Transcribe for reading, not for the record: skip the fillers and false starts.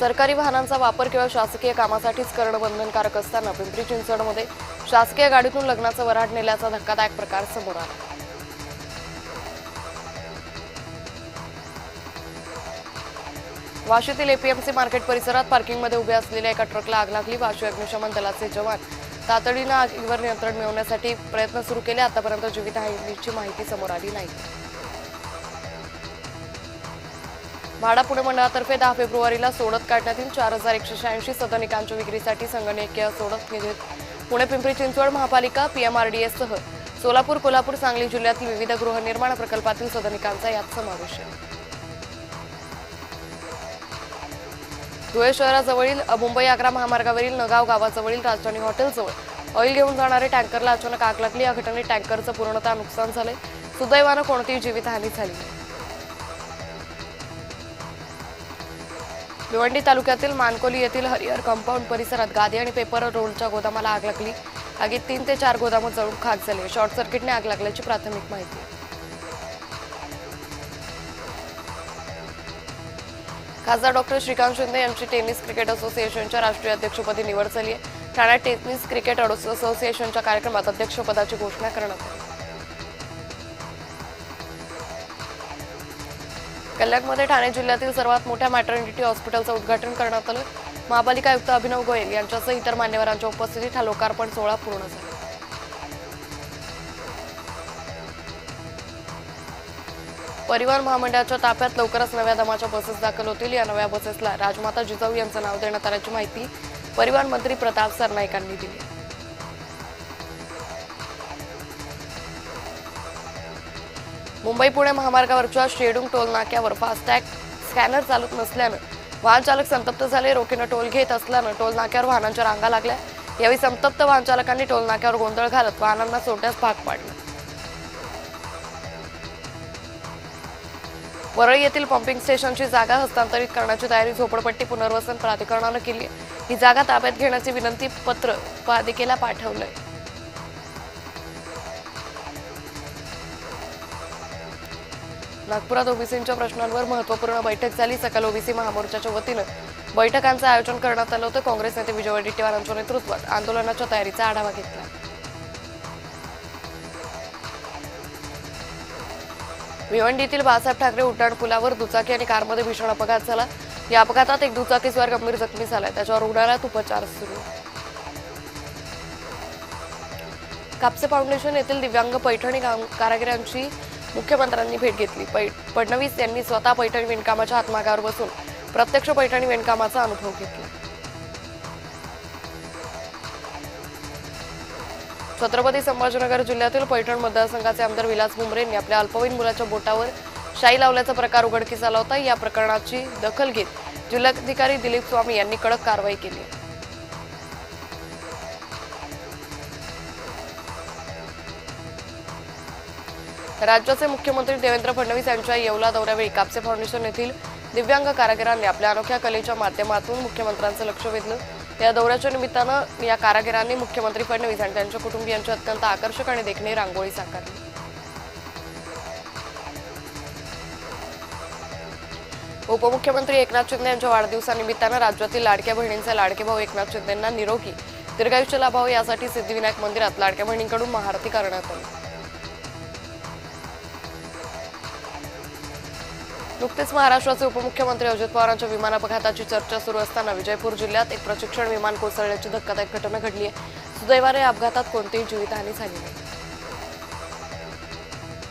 सरकारी वाहनांचा वापर केवळ शासकीय कामासाठीच करणं बंधनकारक असताना पिंपरी चिंचवडमध्ये शासकीय गाडीतून लग्नाचं वऱ्हाड नेल्याचा धक्कादायक प्रकार समोर आला। वाशीतील एपीएमसी मार्केट परिसरात पार्किंगमध्ये उभे असलेल्या एका ट्रकला आग लागली। वाशी अग्निशमन दलाचे जवान तातडीने आगीवर नियंत्रण मिळवण्यासाठी प्रयत्न सुरू केले। आतापर्यंत जीवितहानीची माहिती समोर आली नाही। म्हाडा पुणे मंडळातर्फे 10 फेब्रुवारीला सोडत काढण्यातील 4186 सदनिकांच्या विक्रीसाठी संगणकीय सोडत निधीत पुणे पिंपरी चिंचवड महापालिका पीएमआरडीएससह सोलापूर कोल्हापूर सांगली जिल्ह्यातील विविध गृहनिर्माण प्रकल्पातील सदनिकांचा यात समावेश आहे। धुळे शहराजवळील मुंबई आग्रा महामार्गावरील नगाव गावाजवळील राजधानी हॉटेलजवळ ऑइल घेऊन जाणारे टँकरला अचानक आग लागली। या घटनेत टँकरचं पूर्णतः नुकसान झाले। सुदैवानं कोणतीही जीवितहानी झाली नाही। भिवंडी तालुक्यातील मानकोली येथील हरिहर कंपाऊंड परिसरात गादी आणि पेपर रोलच्या गोदामाला आग लागली। आगीत 3 ते 4 गोदामं जळून खाक झाले। शॉर्ट सर्किटने आग लागल्याची प्राथमिक माहिती आहे। खासदार डॉक्टर श्रीकांत शिंदे यांची टेनिस क्रिकेट असोसिएशनच्या राष्ट्रीय अध्यक्षपदी निवड झाली आहे। ठाण्यात टेनिस क्रिकेट असोसिएशनच्या कार्यक्रमात अध्यक्षपदाची घोषणा करण्यात आली। कल्याणमध्ये ठाणे जिल्ह्यातील सर्वात मोठ्या मॅटर्निटी हॉस्पिटलचं उद्घाटन करण्यात आलं। महापालिका आयुक्त अभिनव गोयल यांच्यासह इतर मान्यवरांच्या उपस्थितीत हा लोकार्पण सोहळा पूर्ण झाला। परिवहन महामंडळाच्या ताफ्यात लवकरच नव्या दमाच्या बसेस दाखल होतील। या नव्या बसेसला राजमाता जिजाऊ यांचं नाव देण्यात आल्याची माहिती परिवहन मंत्री प्रताप सरनाईक यांनी दिली। मुंबई पुणे महामार्गावरच्या शेडूंग टोल नाक्यावर फास्टॅग स्कॅनर चालत नसल्यानं वाहन चालक संतप्त झाले। रोखीनं टोल घेत असल्यानं टोल नाक्यावर वाहनांच्या रांगा लागल्या। यावेळी संतप्त वाहन चालकांनी टोल नाक्यावर गोंधळ घालत वाहनांना सोडण्यास भाग पाडलं। वरळी येथील पंपिंग स्टेशनची जागा हस्तांतरित करण्याची तयारी झोपडपट्टी पुनर्वसन प्राधिकरणानं केली आहे। ही जागा ताब्यात घेण्याचे विनंती पत्र पालिकेला पाठवलंय। नागपुरात ओबीसींच्या प्रश्नांवर महत्त्वपूर्ण बैठक झाली। सकल ओबीसी महामोर्चाच्या वतीनं बैठकांचं आयोजन करण्यात आलं होतं। काँग्रेस नेते विजय वडेट्टीवार यांच्या नेतृत्वात आंदोलनाच्या तयारीचा आढावा घेतला। भिवंडीतील बाळासाहेब ठाकरे उड्डाण पुलावर दुचाकी आणि कारमध्ये भीषण अपघात झाला। या अपघातात एक दुचाकीस्वार गंभीर जखमी झालाय। त्याच्यावर रुग्णालयात उपचार सुरू। कापसे फाउंडेशन येथील दिव्यांग पैठणी कारागिरांची मुख्यमंत्र्यांनी भेट घेतली। फडणवीस यांनी स्वतः पैठणी विणकामाच्या हातमागावर बसून प्रत्यक्ष पैठणी विणकामाचा अनुभव घेतला। छत्रपती संभाजीनगर जिल्ह्यातील पैठण मतदारसंघाचे आमदार विलास भुमरे यांनी आपल्या अल्पवयीन मुलाच्या बोटावर शाई लावल्याचा प्रकार उघडकीस आला होता। या प्रकरणाची दखल घेत जिल्हाधिकारी दिलीप स्वामी यांनी कडक कारवाई केली। राज्याचे मुख्यमंत्री देवेंद्र फडणवीस यांच्या येवला दौऱ्यावेळी कापसे फाउंडेशन येथील दिव्यांग कारागिरांनी आपल्या अनोख्या कलेच्या माध्यमातून मुख्यमंत्र्यांचं लक्ष वेधलं। या दौऱ्याच्या निमित्तानं या कारागिरांनी मुख्यमंत्री फडणवीस आणि त्यांच्या कुटुंबियांची अत्यंत आकर्षक आणि देखणी रांगोळी साकारली। उपमुख्यमंत्री एकनाथ शिंदे यांच्या वाढदिवसानिमित्तानं राज्यातील लाडक्या बहिणींचे लाडके भाऊ एकनाथ शिंदेंना निरोगी दीर्घायुष्य लाभावं यासाठी सिद्धिविनायक मंदिरात लाडक्या बहिणींकडून महाआरती करण्यात आली। नुकतेच महाराष्ट्राचे उपमुख्यमंत्री अजित पवार यांच्या विमान अपघाताची चर्चा सुरू असताना विजयपूर जिल्ह्यात एक प्रशिक्षण विमान कोसळल्याची धक्कादायक घटना घडली आहे। सुदैवाने या अपघातात कोणतीही जीवितहानी झाली नाही।